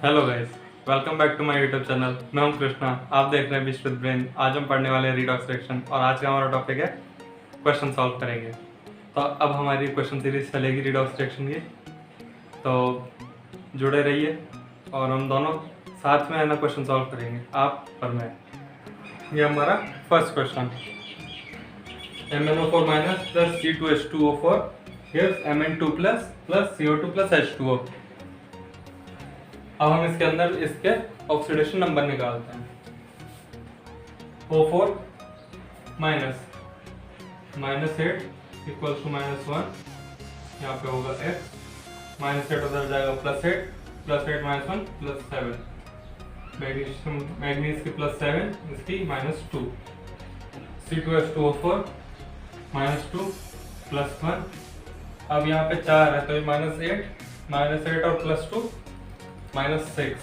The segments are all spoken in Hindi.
Hello guys, welcome back to my YouTube channel. मैं हूं कृष्णा, आप देख रहे हैं विश्व ब्रेन। आज हम पढ़ने वाले हैं रीडॉक्स रिएक्शन और आज का हमारा टॉपिक है क्वेश्चन सॉल्व करेंगे। तो अब हमारी क्वेश्चन सीरीज चलेगी रीडॉक्स रिएक्शन की, तो जुड़े रहिए और हम दोनों साथ में है ना क्वेश्चन सॉल्व करेंगे, आप और मैं। ये हमारा first question, MnO4 minus plus C2H2O4 gives Mn2 plus plus CO2 plus H2O। अब हम इसके अंदर इसके ऑक्सीडेशन नंबर निकालते हैं। O4 माइनस -8 इक्वल टू -1, यहाँ पे होगा x, -8 उधर जाएगा +8, +8 -1 +7, मैग्नीज की +7, इसकी -2, C2H2O4 -2 +1। अब यहाँ पे 4 है तो ये -8 और +2 -6,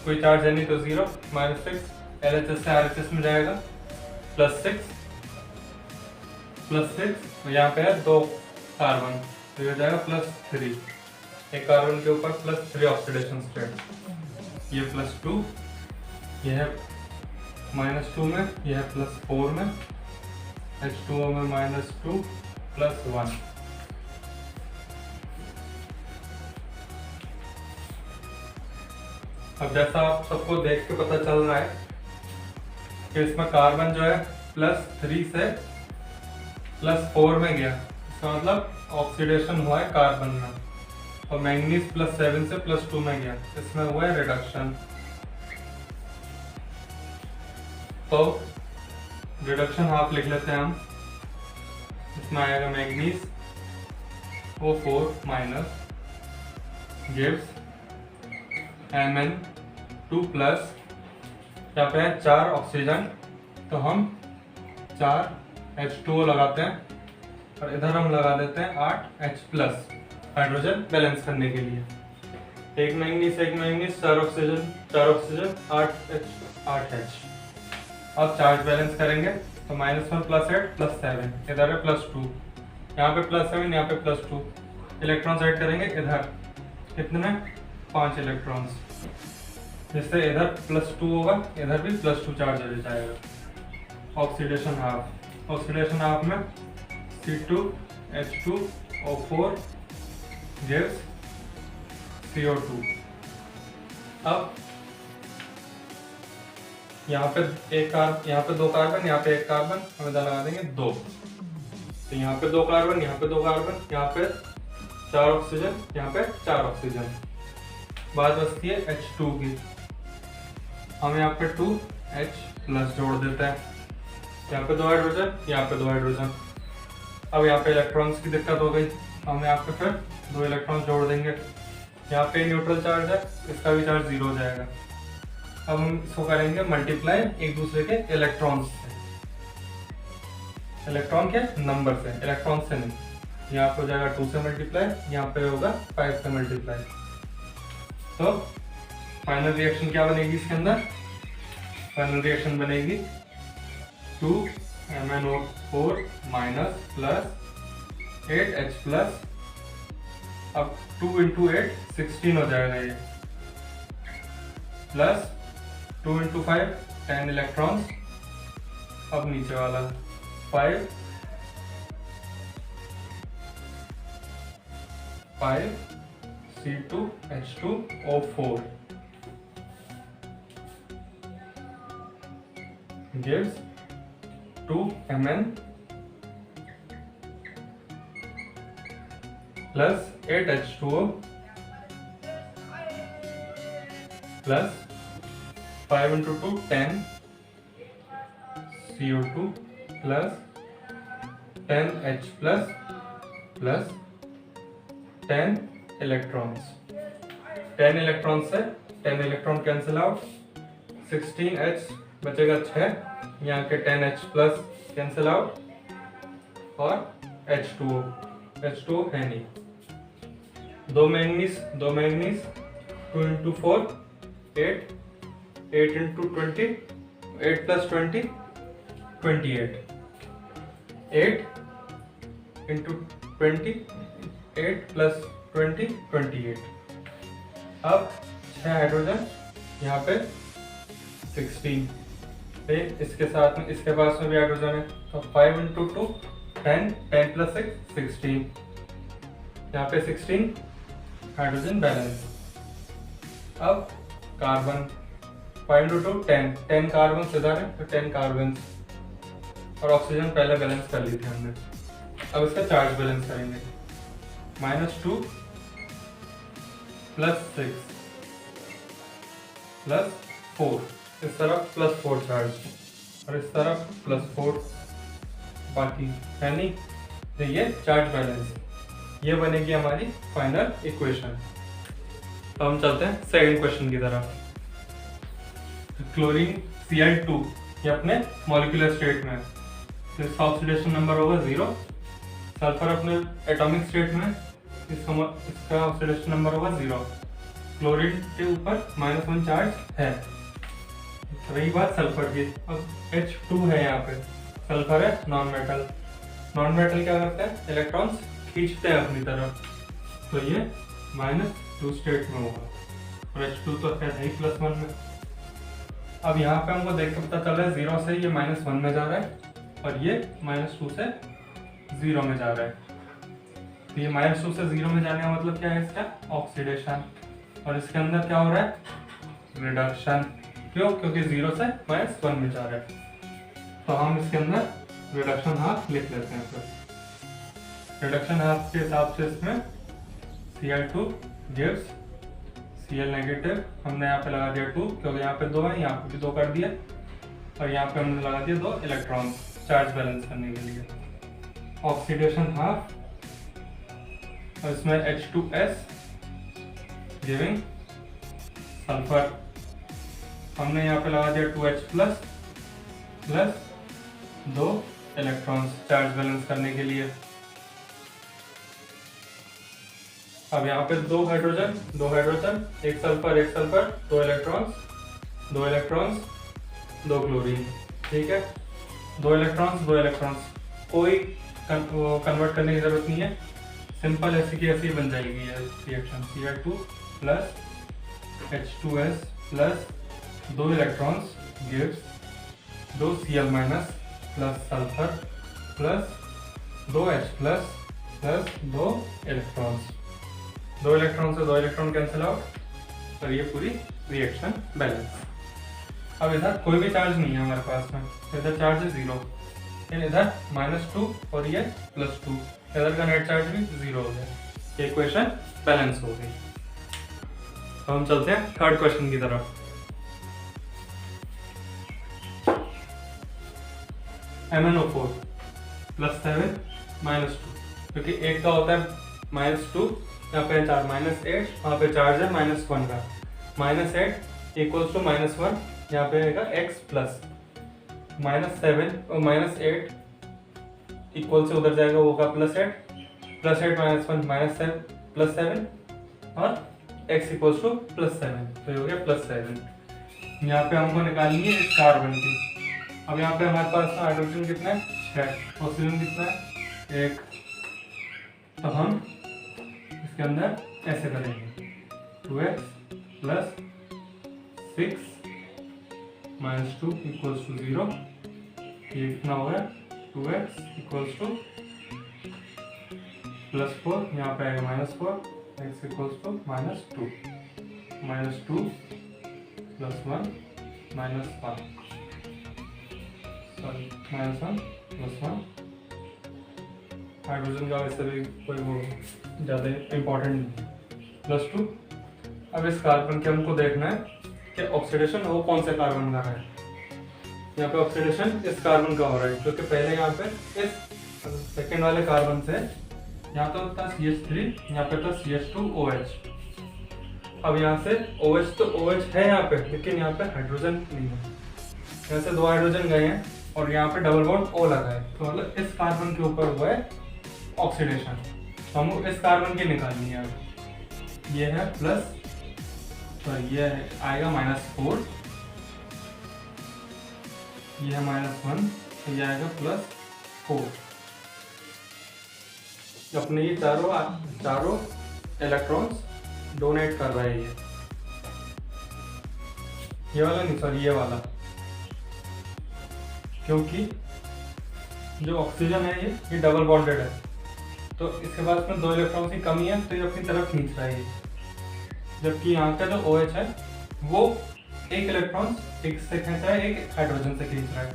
कोई चार्ज है नहीं तो 0, -6, LHS से RHS में जाएगा, +6 और यहाँ पे है 2 कार्बन तो ये हो जाएगा +3, एक कार्बन के ऊपर +3 ऑक्सीडेशन स्टेट। ये +2, ये है -2 में, ये है +4 में, H2O में -2 +1। अब जैसा आप सबको देख के पता चल रहा है कि इसमें कार्बन जो है +3 से +4 में गया, इसका मतलब ऑक्सीडेशन हुआ है कार्बन में, और मैंगनीज +7 से +2 में गया, इसमें हुआ है रिडक्शन। तो रिडक्शन हाफ लिख लेते हैं हम। इसमें आएगा manganese O4 minus gives Mn2 plus, यहाँ पे है 4 ऑक्सीजन तो हम 4 H2O लगाते हैं और इधर हम लगा देते हैं 8 H प्लस, हाइड्रोजन बैलेंस करने के लिए। एक मैंगनीज 4 ऑक्सीजन 8 H। अब चार्ज बैलेंस करेंगे तो -1 +8 +7, इधर है +2, यहाँ पे +7, यहाँ पे +2, इलेक्ट्रॉन ऐड करेंगे इधर, कितने 5 इलेक्ट्रॉन्स, जिससे इधर +2 होगा, इधर भी +2 चार्ज हो जाएगा। ऑक्सीडेशन हाफ में C2H2O4 gives CO2। अब यहाँ पे यहाँ पे 2 कार्बन, यहाँ पे 1 कार्बन, हम इधर लगा देंगे 2, तो यहाँ पे 2 कार्बन, यहाँ पे 2 कार्बन, यहाँ पे 4 ऑक्सीजन, यहाँ पे 4 ऑक्सीजन। बात बचती है H2 की, हम यहाँ पे 2H प्लस जोड़ देते हैं, यहाँ पे 2 हाइड्रोजन, यहाँ पे 2 हाइड्रोजन। अब यहाँ पे इलेक्ट्रॉन्स की दिक्कत हो गई, हम यहाँ पे फिर 2 इलेक्ट्रॉन जोड़ देंगे, यहाँ पे न्यूट्रल चार्ज है, इसका भी चार्ज 0 हो जाएगा। अब हम इसको करेंगे मल्टीप्लाई एक दूसरे के इलेक्ट्रॉन्स से, इलेक्ट्रॉन के नंबर से, इलेक्ट्रॉन से नहीं। यहाँ पे हो जाएगा 2 से मल्टीप्लाई, यहाँ पे होगा 5 से मल्टीप्लाई। तो फाइनल रिएक्शन क्या बनेगी इसके अंदर? फाइनल रिएक्शन बनेगी 2 MnO4 minus plus 8H plus, अब 2 × 8 16 हो जाएगा ये, प्लस 2 × 5 10 इलेक्ट्रॉन्स, अब नीचे वाला 5 C2H2O4 gives 2 Mn plus 8H2O plus 5 × 2 10 CO2 plus 10H plus 10 electrons. 10 electron से 10 इलेक्ट्रॉन कैंसिल आउट, 16H बचेगा 6, यहाँ के 10H प्लस कैंसिल आउट, और H2O है नहीं। 2 मैंगनीज 2 × 4 8, 8 × 20, 8 + 20 28, 8 × 20, 8 + 20 28। अब 6 हाइड्रोजन, यहाँ पे 16, फिर इसके साथ में इसके पास में भी हाइड्रोजन है, तो 5 इंटू 2 10, 10 प्लस 6 16, यहाँ पे 16 हाइड्रोजन बैलेंस। अब कार्बन 5 इंटू 2 10, 10 कार्बन इधर है तो 10 कार्बन, और ऑक्सीजन पहले बैलेंस कर ली थी हमने। अब इसका चार्ज बैलेंस करेंगे, -2 +6 +4, इस तरफ +4 चार्ज और इस तरफ +4 बाकी है नहीं, तो ये चार्ज बैलेंस, ये बनेगी हमारी फाइनल इक्वेशन। तो हम चलते हैं सेकंड क्वेश्चन की तरफ। क्लोरीन Cl2 ये अपने मॉलिक्यूलर स्टेट में है, तो इसका ऑक्सीडेशन नंबर होगा 0। सल्फर अपने एटॉमिक स्टेट में, इसका ऑक्सीडेशन नंबर होगा 0। क्लोरीन के ऊपर -1 चार्ज है। रही बात सल्फर की, अब H2 है, यहाँ पे सल्फर है नॉन मेटल। नॉन मेटल क्या करते हैं, इलेक्ट्रॉन्स खींचते हैं अपनी तरफ, तो ये -2 स्टेट में होगा, और H2 तो है ही +1 में। अब यहाँ पे हमको देख के पता चल रहा है 0 से ये -1 में जा रहा है, और ये -2 से 0 में जा रहा है। तो ये -2 से 0 में जाने का मतलब क्या है, इसका ऑक्सीडेशन, और इसके अंदर क्या हो रहा है, रिडक्शन। क्यों, क्योंकि 0 से -1 में जा रहा है, तो हम इसके अंदर रिडक्शन हाफ लिख लेते हैं। फिर रिडक्शन हाफ के हिसाब से इसमें Cl2 गिव्स Cl नेगेटिव, हमने यहाँ पे लगा दिया 2, क्योंकि यहाँ पे 2 है, यहाँ पे भी 2 कर दिया, और यहाँ पे हमने लगा दिया 2 इलेक्ट्रॉन चार्ज बैलेंस करने के लिए। ऑक्सीडेशन हाफ, और इसमें H2S गिविंग सल्फर, हमने यहाँ पे लगा दिया 2H plus 2 electrons charge balance करने के लिए। अब यहाँ पे 2 हाइड्रोजन, एक सल्फर 2 इलेक्ट्रॉन्स 2 क्लोरीन, ठीक है, 2 इलेक्ट्रॉन्स, कोई कन्वर्ट करने की जरूरत नहीं है, सिंपल ऐसी की ऐसी बन जाएगी ये reaction. Cl2 plus H2S plus 2 electrons gives 2 Cl minus plus sulphur plus 2 H plus 2 electrons, 2 electron से 2 इलेक्ट्रॉन कैंसिल आउट, और ये पूरी रिएक्शन बैलेंस। अब इधर कोई भी चार्ज नहीं है हमारे पास में, इधर चार्ज है 0, इधर -2 और ये +2, इधर का नेट चार्ज भी 0 हो गया, ये इक्वेशन बैलेंस हो गई। तो हम चलते हैं थर्ड क्वेश्चन की तरफ। MnO4 +7 -2, क्योंकि एक का होता है -2, यहाँ पे 4 -8, वहाँ पे चार्ज है -1 का, -8 इक्वल्स टू -1, यहाँ पे आएगा x प्लस -7 और -8 इक्वल से उधर जाएगा वो का +8 -1 +7 और x इक्वल्स टू +7, तो ये हो गया +7। यहाँ पे हमको निकालनी है इस कार्बन की। अब यहाँ पे हमारे पास हाइड्रोजन कितना है, 6, ऑक्सीजन कितना है, 1, तो हम इसके अंदर ऐसे करेंगे 2x प्लस 6 -2 इक्वल्स टू 0, ये कितना होगा 2x इक्वल्स टू +4, यहाँ पे आएगा -4, x equals to -2 -2 +1 -1, sorry -1 +1। Hydrogen का वैसे भी कोई वो ज़्यादा इम्पोर्टेंट नहीं, +2। अब इस कार्बन के हमको देखना है कि ऑक्सीडेशन वो कौन से कार्बन का है। यहाँ पे ऑक्सीडेशन इस कार्बन का हो रहा है, क्योंकि पहले यहाँ पे इस सेकेंड वाले कार्बन से यहाँ तो था CH3, यहाँ पे था CH2OH। अब यहाँ से OH तो OH है यहाँ पे, लेकिन यहाँ पे हाइड्रोजन नहीं है, यहाँ से 2 हाइड्रोजन गए हैं और यहाँ पे डबल बॉन्ड O लगा है, तो मतलब इस कार्बन के ऊपर हुआ है ऑक्सीडेशन। तो हमको इस कार्बन की निकालनी है। ये है प्लस, तो ये आएगा -4, ये है -1, तो ये आएगा +4। अपने ये चारों इलेक्ट्रॉन्स डोनेट कर रहे हैं ये, ये वाला नहीं, सॉरी ये वाला, क्योंकि जो ऑक्सीजन है ये डबल बॉन्डेड है, तो इसके पास में 2 इलेक्ट्रॉन्स की कमी है, तो ये अपनी तरफ खींच रहा है ये। जबकि यहाँ का जो OH है वो एक इलेक्ट्रॉन एक से खींच रहा है, एक हाइड्रोजन से खींच रहा है।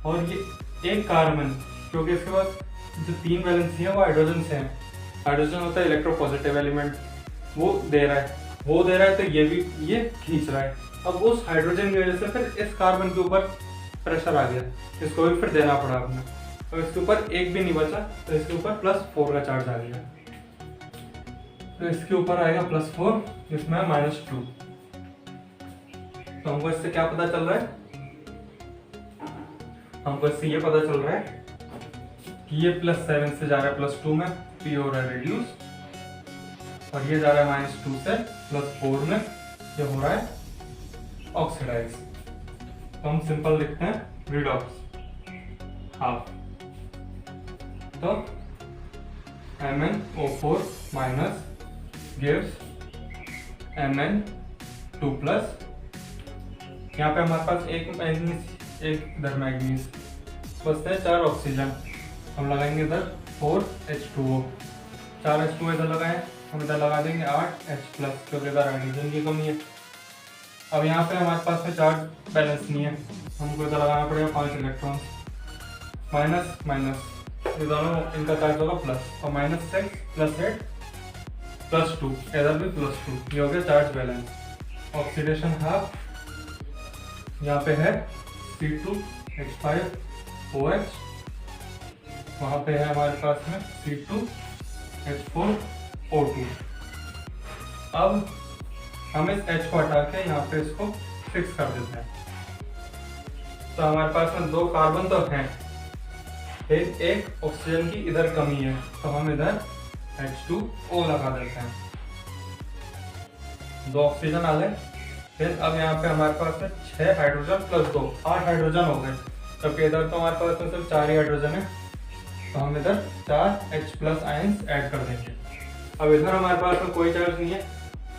और ये एक कार्बन, क्योंकि इसके पास जो 3 वैलेंसी है वो हाइड्रोजन से है, हाइड्रोजन होता है इलेक्ट्रोपॉजिटिव एलिमेंट, वो दे रहा है, तो ये भी ये खींच रहा है। अब उस हाइड्रोजन की वजह से फिर इस कार्बन के ऊपर प्रेशर आ गया, इसको भी फिर देना पड़ा आपने, तो इसके ऊपर एक भी नहीं बचा, तो इसके ऊपर +4 का चार्ज आ गया, तो इसके ऊपर आएगा +4, इसमें -2। तो हमको इससे क्या पता चल रहा है, हमको इससे ये पता चल रहा है कि ये +7 से जा रहा है +2 में, तो ये हो रहा है रिड्यूस, और ये जा रहा है -2 से +4 में, ये हो रहा है ऑक्सीडाइज। तो हम सिंपल लिखते हैं रिडॉक्स हाफ। तो MnO4 माइनस गिव्स Mn2+। यहाँ पे हमारे पास एक मैग्नीज, एक इधर मैग्नीज, बचते हैं 4 ऑक्सीजन, हम लगाएंगे इधर 4H2O, 4 H2O इधर लगाएं, हम इधर लगा देंगे 8H+, क्योंकि इधर हाइड्रोजन की कमी है। अब यहाँ पे हमारे पास में चार्ज बैलेंस नहीं है, हमको इधर लगाना पड़ेगा 5 इलेक्ट्रॉन्स, माइनस माइनस, ये दोनों इनका चार्ज होगा प्लस, और -6 +8 +2, इधर भी +2, ये हो गया चार्ज बैलेंस। ऑक्सीडेशन हाफ, यहाँ पे है C2H5OH, वहाँ पे है हमारे पास में C2H4O2। अब हम इस H को हटा के यहाँ पे इसको फिक्स कर देते हैं, तो हमारे पास में 2 कार्बन तो हैं, एक ऑक्सीजन की इधर कमी है, तो हम इधर H2O लगा देते हैं, 2 ऑक्सीजन आ गए। फिर अब यहाँ पे हमारे पास है 6 हाइड्रोजन +2, 8 हाइड्रोजन हो गए, जबकि इधर तो हमारे पास में सिर्फ 4 ही हाइड्रोजन है, तो हम इधर 4 H+ आयंस ऐड कर देंगे। अब इधर हमारे पास में कोई चार्ज नहीं है,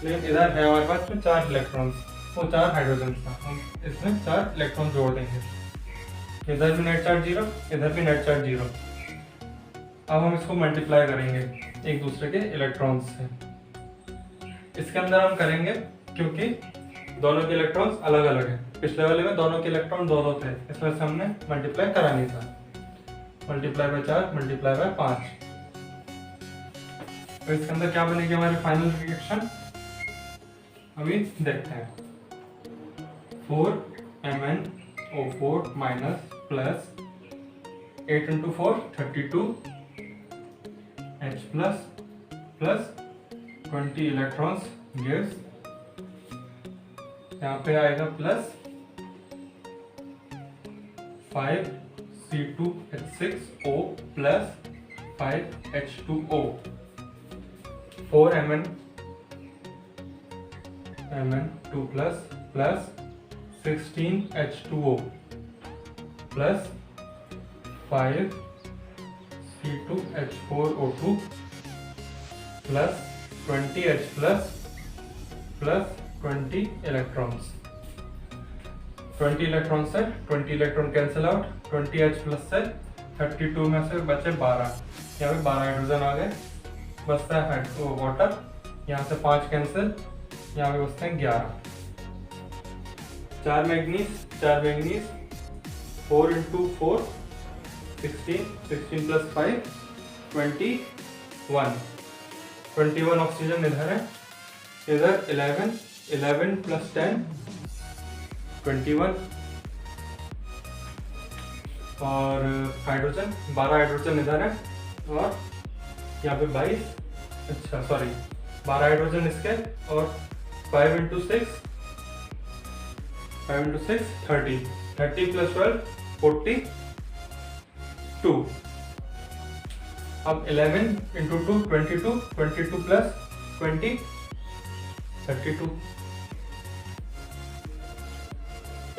लेकिन इधर है हमारे पास में 4 इलेक्ट्रॉन्स, वो 4 हाइड्रोजन था, हम इसमें 4 इलेक्ट्रॉन जोड़ देंगे, इधर भी नेट चार्ज 0, इधर भी नेट चार्ज 0। अब हम इसको मल्टीप्लाई करेंगे एक दूसरे के इलेक्ट्रॉन्स से, इसके अंदर हम करेंगे क्योंकि दोनों के इलेक्ट्रॉन्स अलग अलग हैं, पिछले वाले में दोनों के इलेक्ट्रॉन 2 थे, इस वजह से हमने मल्टीप्लाई करा नहीं था, मल्टीप्लाई बाय 4 मल्टीप्लाई बाय 5। तो इसके अंदर क्या बनेगी हमारी फाइनल रिएक्शन, अभी देखते हैं। 4MnO4 minus plus 8 × 4 32 H plus 20 electrons gives, यहाँ पे आएगा plus 5 C2H6O plus 5 H2O, 4 Mn2 plus 16 H2O plus 5 C2H4O2 plus 20 H plus 20 electrons, 20 electron से 20 इलेक्ट्रॉन कैंसिल आउट, 20 H+ से 32 में से बचे 12, यहाँ पे 12 हाइड्रोजन आ गए, बचता है वाटर, यहाँ से 5 कैंसिल, यहाँ पे बचते हैं 11, 4 मैग्नीज 4 × 4 16 + 5 21 ऑक्सीजन इधर है, इधर 11 + 10 21, और हाइड्रोजन 12 हाइड्रोजन इधर है, और यहाँ पे 22, अच्छा सॉरी 12 हाइड्रोजन इसके, और 5 × 6 30 + 12 42। अब 11 × 2 22 + 20 32।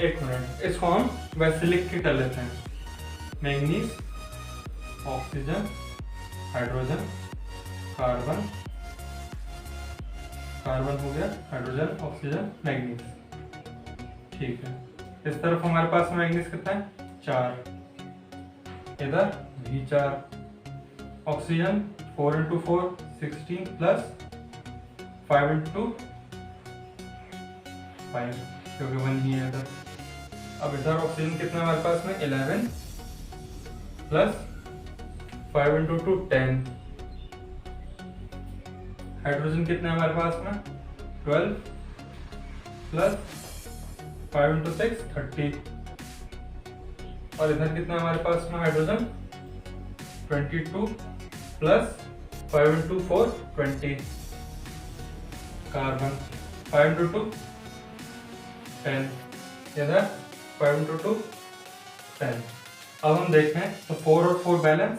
एक मिनट, इसको हम वैसे लिख के कर लेते हैं, manganese oxygen hydrogen carbon, carbon हो गया हाइड्रोजन ऑक्सीजन मैंगनीज, ठीक है, इस तरफ हमारे पास मैग्नीज कितना है 4, इधर भी 4, ऑक्सीजन 4 × 4 16 प्लस 5 × 5 क्योंकि 1 ही है इधर। अब इधर ऑक्सीजन कितना हमारे पास में 11 प्लस 5 × 2 10, हाइड्रोजन कितना है हमारे पास में 12 प्लस 5 × 6 30, और इधर कितना है हमारे पास में हाइड्रोजन 22 प्लस 5 × 4 20, कार्बन 5 × 2 10, इधर 5 × 2 10। अब हम देखते हैं तो 4 और 4 बैलेंस,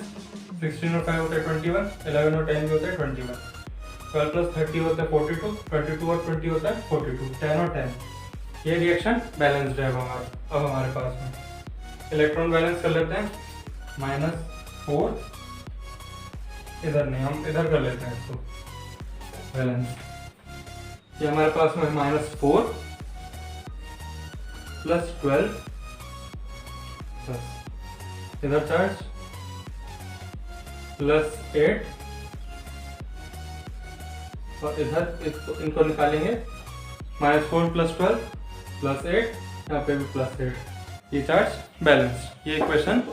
16 और 5 होता है 21, 11 और 10 भी होता है 21, 12 प्लस 30 होता है 42, 22 और 20 होता है 42, 10 और 10। ये रिएक्शन बैलेंस्ड है अब हमारे पास में। इलेक्ट्रॉन बैलेंस कर लेते हैं, -4, इधर नहीं, हम इधर कर लेते हैं इसको बैलेंस। ये हमारे पास में -4 प्लस 12 प्लस इधर चार्ज +8, और इधर इनको निकालेंगे, -4 + 12 +8, यहाँ पे भी +8, ये चार्ज बैलेंस, ये इक्वेशन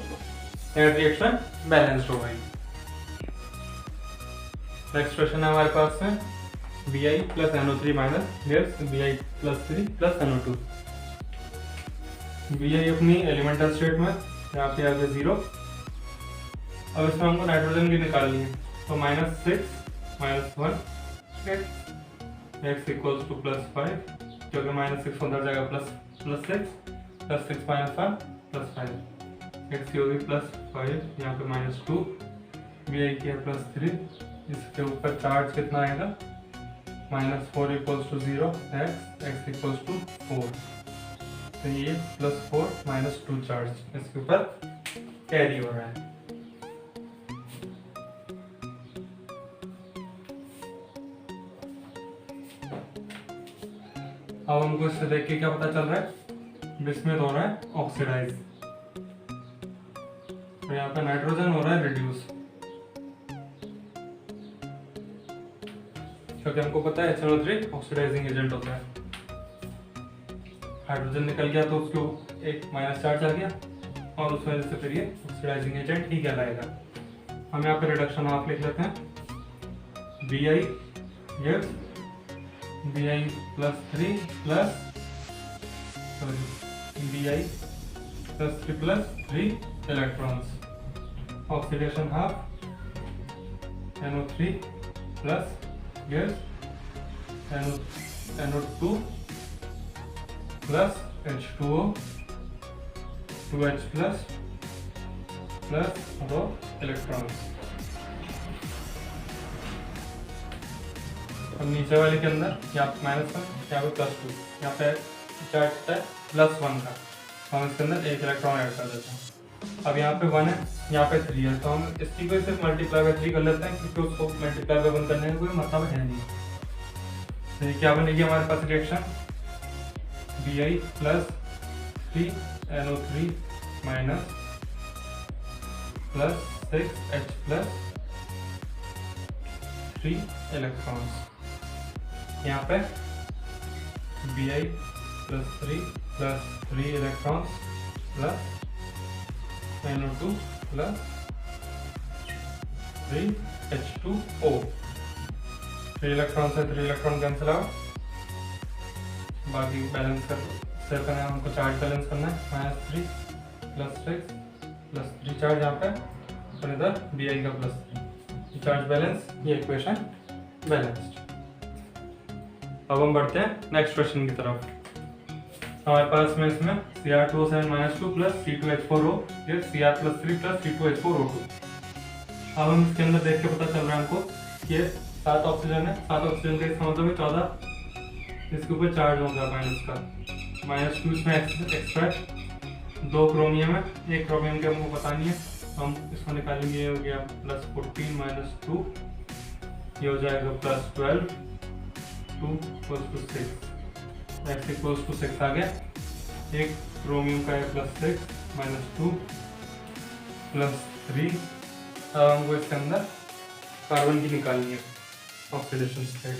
एंड रिएक्शन बैलेंस्ड हो गई। नेक्स्ट क्वेश्चन है हमारे पास में Bi + NO3 - gives Bi + 3 + NO2। Bi अपनी एलिमेंटल स्टेट में यहाँ पे आ गया 0। अब इसमें हमको नाइट्रोजन की निकालनी है, तो -6 - 1 x = +5, क्योंकि -6 उधर जाएगा +6 +6 - 1 +5, x की होगी +5, यहाँ पे -2, Bi की है +3, इसके ऊपर चार्ज कितना आएगा -4 = 0, x = 4, तो ये +4 - 2 चार्ज इसके ऊपर कैरी हो रहा है। अब हमको इससे देख के क्या पता चल रहा है, बिस्मुथ हो रहा है ऑक्सीडाइज, तो यहाँ पे नाइट्रोजन हो रहा है रिड्यूस, क्योंकि हमको पता है HNO3 ऑक्सीडाइजिंग एजेंट होता है। हाइड्रोजन निकल गया तो उसको एक माइनस चार्ज आ गया, और उस वजह से फिर ये ऑक्सीडाइजिंग एजेंट ही कहलाएगा। हम यहाँ पे रिडक्शन हाफ लिख लेते हैं, Bi gives Bi + 3 + Bi + 3 electrons, oxidation half, NO3 plus gives NO2 plus H2O 2H plus रो electrons। अब नीचे वाले के अंदर यहाँ पे -1, यहाँ पे +2, यहाँ पे चार्ज है +1 का, हम इसके अंदर एक इलेक्ट्रॉन ऐड कर देते हैं। अब यहाँ पे 1 है, यहाँ पे 3 है, तो हम इसकी को सिर्फ मल्टीप्लाई बाय 3 कर लेते हैं, क्योंकि उसको मल्टीप्लाई बाय 1 करने का कोई मतलब है नहीं। तो ये क्या बनेगी हमारे पास reaction, Bi + 3 NO3 - +6H + 3 electrons. यहाँ पे Bi + 3 + 3 electrons plus NO2 + 3 H2O। 3 electron से 3 इलेक्ट्रॉन कैंसिल आउट, बाकी बैलेंस कर सेव करना है, हमको चार्ज बैलेंस करना है, -3 + 6 + 3 चार्ज यहाँ पे, और इधर Bi का +3 चार्ज बैलेंस, ये इक्वेशन बैलेंस्ड। अब हम बढ़ते हैं नेक्स्ट क्वेश्चन की तरफ। हमारे पास में इसमें Cr2O7 - 2 + C2H4O ये Cr + 3 + C2H4O2। अब हम इसके अंदर देख के पता चल रहा है हमको कि 7 ऑक्सीजन है, 7 ऑक्सीजन का इसका मतलब 14 इसके ऊपर चार्ज होगा माइनस का, -2 इसमें एक्स्ट्रा 2 क्रोमियम है, एक क्रोमियम के हमको पता नहीं है, हम इसको निकालेंगे, ये हो गया +14 - 2, ये हो जाएगा +12, 2 = 6, x = 6 आ गया। एक क्रोमियम का है +6 -2 +3। अब हमको इसके अंदर कार्बन की निकालनी है ऑक्सीडेशन स्टेट।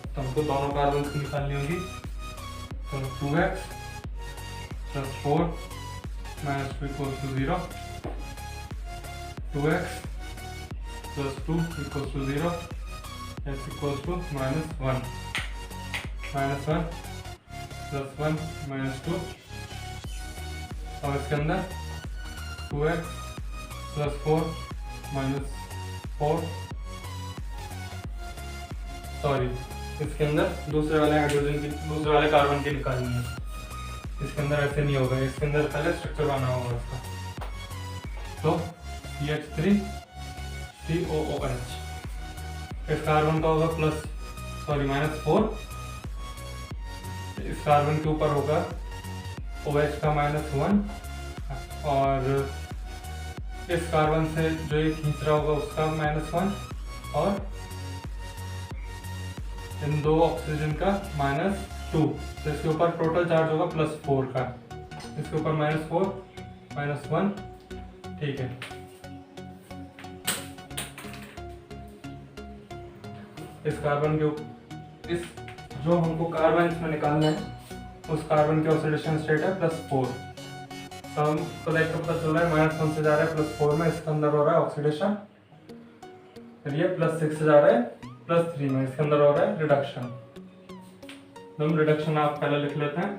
तो हमको दोनों कार्बन की निकालनी होगी। तो 2x + 4 -2 = 0, 2x + 2 = 0, x = -1, -1 +1 -2। और इसके अंदर 2x + 4 -4, सॉरी इसके अंदर दूसरे वाले कार्बन की निकालनी है। इसके अंदर ऐसे नहीं होगा, इसके अंदर पहले स्ट्रक्चर बनाना होगा इसका। तो CH3 COOH, इस कार्बन का होगा -4, इस कार्बन के ऊपर होगा OH का -1, और इस कार्बन से जो ये खींच रहा होगा उसका -1, और इन दो ऑक्सीजन का -2। तो इसके ऊपर टोटल चार्ज होगा +4 का, इसके ऊपर -4 -1, ठीक है। इस कार्बन के इस जो हमको कार्बन इसमें निकालना है उस कार्बन की ऑक्सीडेशन स्टेट है +4। तो हमको देख कर पता चल रहा है -1 से जा रहा है +4 में, इसके अंदर हो रहा है ऑक्सीडेशन। फिर ये +6 से जा रहा है +3 में, इसके अंदर हो रहा है रिडक्शन। तो हम रिडक्शन आप पहले लिख लेते हैं।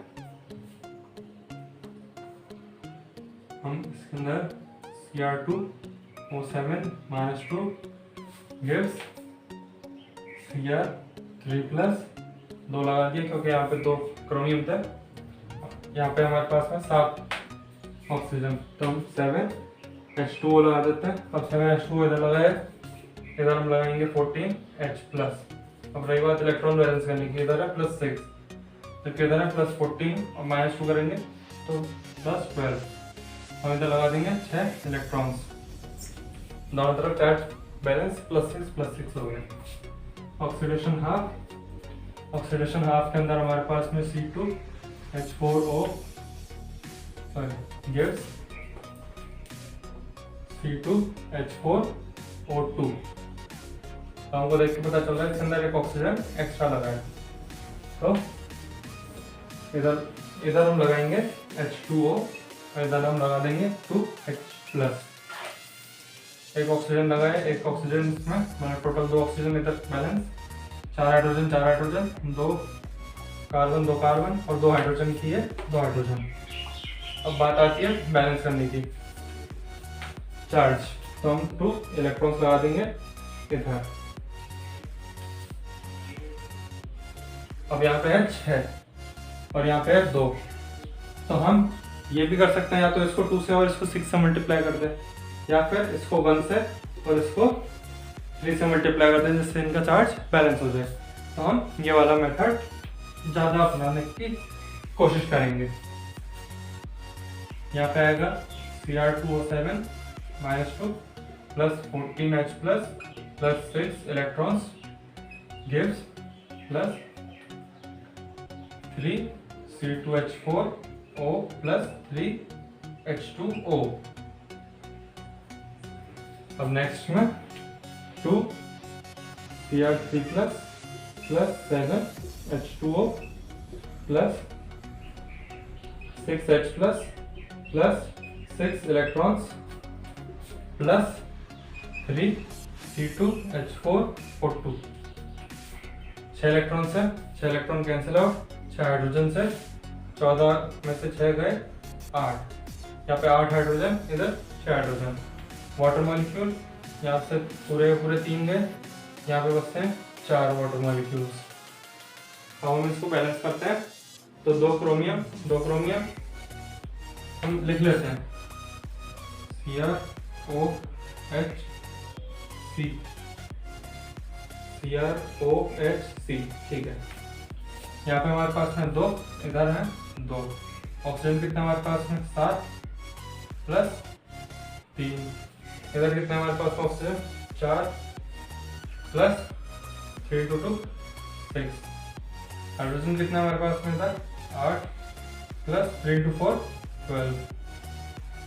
हम इसके अंदर Cr2O7 -2 gives Cr3+, 2 लगा दिए क्योंकि यहाँ पे 2 क्रोमियम थे। यहाँ पे हमारे पास है 7 ऑक्सीजन, तो हम 7H2O लगा देते हैं। अब 7H2O इधर लगाए, इधर हम लगाएंगे 14H+। अब रही बात इलेक्ट्रॉन बैलेंस करने की, इधर है +6 जबकि इधर है +14, और -2 करेंगे तो +12। हम इधर लगा देंगे 6 इलेक्ट्रॉन्स, दोनों तरफ चार्ज बैलेंस +6 हो गए। ऑक्सीडेशन हाफ के अंदर हमारे पास में C2H4O gives C2H4O2। तो हमको देख के पता चल रहा है इसके अंदर एक ऑक्सीजन एक्स्ट्रा लगा है। तो इधर हम लगाएंगे H2O, और इधर हम लगा देंगे 2H+। एक ऑक्सीजन लगाए, एक ऑक्सीजन इसमें, मतलब टोटल 2 ऑक्सीजन इधर balance, 4 hydrogen 4 hydrogen, 2 carbon 2 carbon, और 2 हाइड्रोजन की है 2 हाइड्रोजन। अब बात आती है बैलेंस करने की चार्ज, तो हम 2 इलेक्ट्रॉन्स लगा देंगे इधर। अब यहाँ पे है 6 और यहाँ पे है 2, तो हम ये भी कर सकते हैं, या तो इसको 2 से और इसको 6 से मल्टीप्लाई कर दें, या फिर इसको 1 से और इसको 3 से मल्टीप्लाई कर दें, जिससे इनका चार्ज बैलेंस हो जाए। तो हम ये वाला मेथड ज़्यादा अपनाने की कोशिश करेंगे। यहाँ पे आएगा Cr2O7 -2 + 14H+ + 6 electrons gives +3 C2H4O + 3H2O। अब नेक्स्ट में 2 Cr3+ + 7H2O + 6H+ + 6 electrons +3 C2H4O2। 6 electron से 6 इलेक्ट्रॉन कैंसिल आउट, 6 हाइड्रोजन से 14 में से 6 गए 8, यहाँ पे 8 हाइड्रोजन, इधर 6 हाइड्रोजन। वाटर मॉलिक्यूल यहाँ से पूरे 3 गए, यहाँ पे बचते हैं 4 वाटर मॉलिक्यूल्स। अब हम इसको बैलेंस करते हैं, तो 2 क्रोमियम हम लिख लेते हैं CrOHC, ठीक है। यहाँ पे हमारे पास में 2, इधर है 2। ऑक्सीजन कितना हमारे पास में 7 + 3, इधर कितना हमारे पास ऑक्सीजन 4 + 3 × 2 6। हाइड्रोजन कितना हमारे पास में था 8 प्लस 3 into 4 12।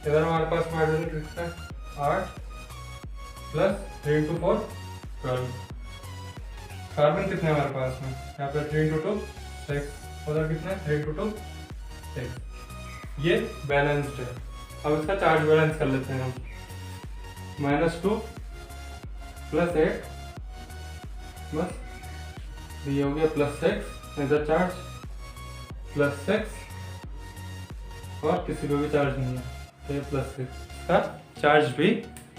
इधर हमारे पास हाइड्रोजन कितना है 8 प्लस 3 into 4 12। कार्बन कितने हमारे पास में यहाँ पे 3 into 2 6। उधर कितना है 3 into 2 6। ये बैलेंस्ड है। अब इसका चार्ज बैलेंस कर लेते हैं हम। -2 प्लस 8 बस ये हो गया +6। इधर चार्ज +6 और किसी को भी चार्ज नहीं है तो ये +6 का चार्ज भी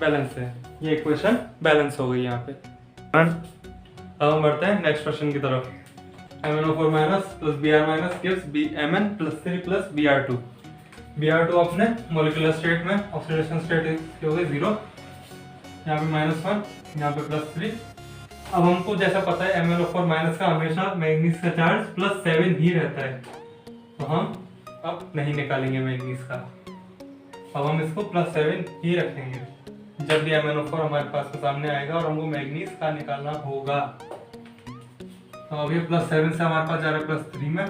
बैलेंस है। ये इक्वेशन बैलेंस हो गई यहाँ पे। अब हम बढ़ते हैं नेक्स्ट क्वेश्चन की तरफ। MnO4 minus plus Br minus gives Mn + 3 plus Br2। Br2 अपने मोलिकुलर स्टेट में ऑक्सीडेशन स्टेट हो गई 0, यहाँ पे -1, यहाँ पे +3। अब हमको जैसा पता है MnO4 माइनस का हमेशा मैग्नीज का चार्ज +7 ही रहता है, तो हम अब नहीं निकालेंगे मैग्नीज का। अब हम इसको +7 ही रखेंगे जब भी MnO4 हमारे पास के सामने आएगा और हमको मैग्नीज का निकालना होगा। तो अब ये +7 से हमारे पास जा रहा है +3 में,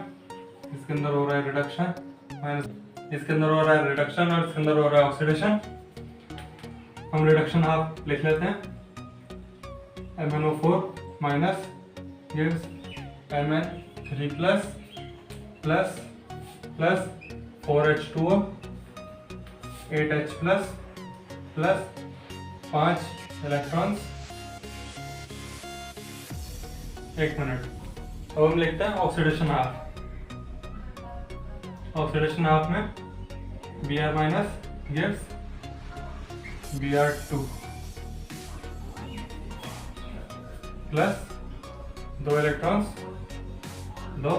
इसके अंदर हो रहा है रिडक्शन, माइनस इसके अंदर हो रहा है रिडक्शन और इसके अंदर हो रहा है ऑक्सीडेशन। हम रिडक्शन हाफ लिख लेते हैं। MnO4 minus gives Mn3 plus plus plus 4H2O 8H plus plus 5 electrons. एक मिनट, अब हम लिखते हैं ऑक्सीडेशन हाफ। ऑक्सीडेशन हाफ में Br minus gives Br2 plus 2 electrons 2।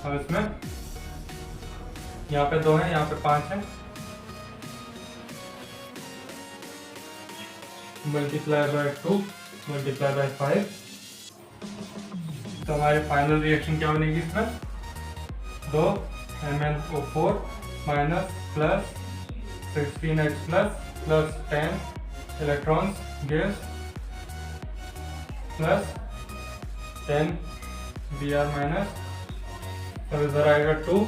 अब इसमें यहाँ पे 2 है, यहाँ पे 5 है, मल्टीप्लाई बाय 2 मल्टीप्लाई बाय 5। तो हमारी फाइनल रिएक्शन क्या बनेगी इसमें 2 MnO4 minus plus 16H plus plus 10 electrons gives plus 10 Br minus. अब इधर आएगा 2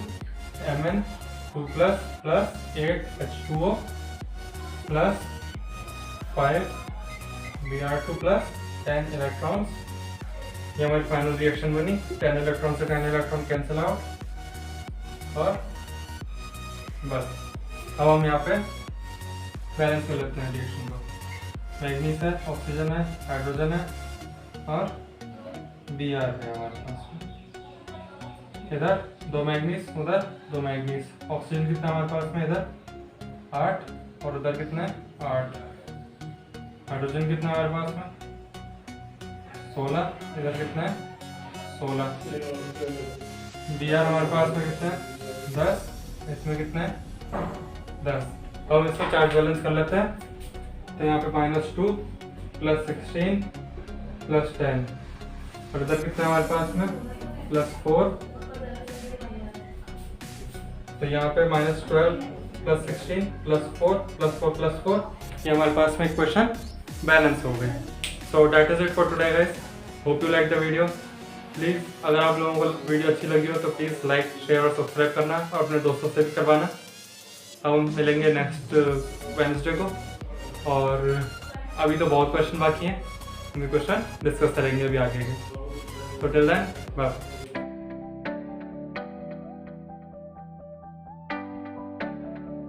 Mn2 plus plus 8H2O plus 5 Br2 plus 10 electrons. ये हमारी फाइनल रिएक्शन बनी। 10 इलेक्ट्रॉन से 10 इलेक्ट्रॉन कैंसिल आउट और बस। अब हम यहाँ पे बैलेंस कर लेते हैं रिएक्शन को। मैग्नीज है, ऑक्सीजन है, हाइड्रोजन है और Br है हमारे पास। इधर 2 मैग्नीज, उधर 2 मैग्नीज। ऑक्सीजन कितना हमारे पास में इधर 8 और उधर कितना है 8। हाइड्रोजन कितना हमारे पास में 16, इधर कितना है 16। Br हमारे पास में कितना है 10, इसमें कितना है 10। अब हम इसको चार्ज बैलेंस कर लेते हैं। तो यहाँ पे -2 प्लस 16 प्लस 10 और इधर कितना है हमारे पास में +4। तो यहाँ पे -12 प्लस 16 प्लस 4 प्लस 4 प्लस 4। ये हमारे पास में इक्वेशन बैलेंस हो गए। So that is it for today guys. Hope you like the video. Please अगर आप लोगों को वीडियो अच्छी लगी हो तो प्लीज़ लाइक शेयर और सब्सक्राइब करना और अपने दोस्तों से भी करवाना। हम मिलेंगे नेक्स्ट वेडनेसडे को और अभी तो बहुत क्वेश्चन बाकी हैं, हम क्वेश्चन डिस्कस करेंगे अभी आगे के। तो टिल देन बाय।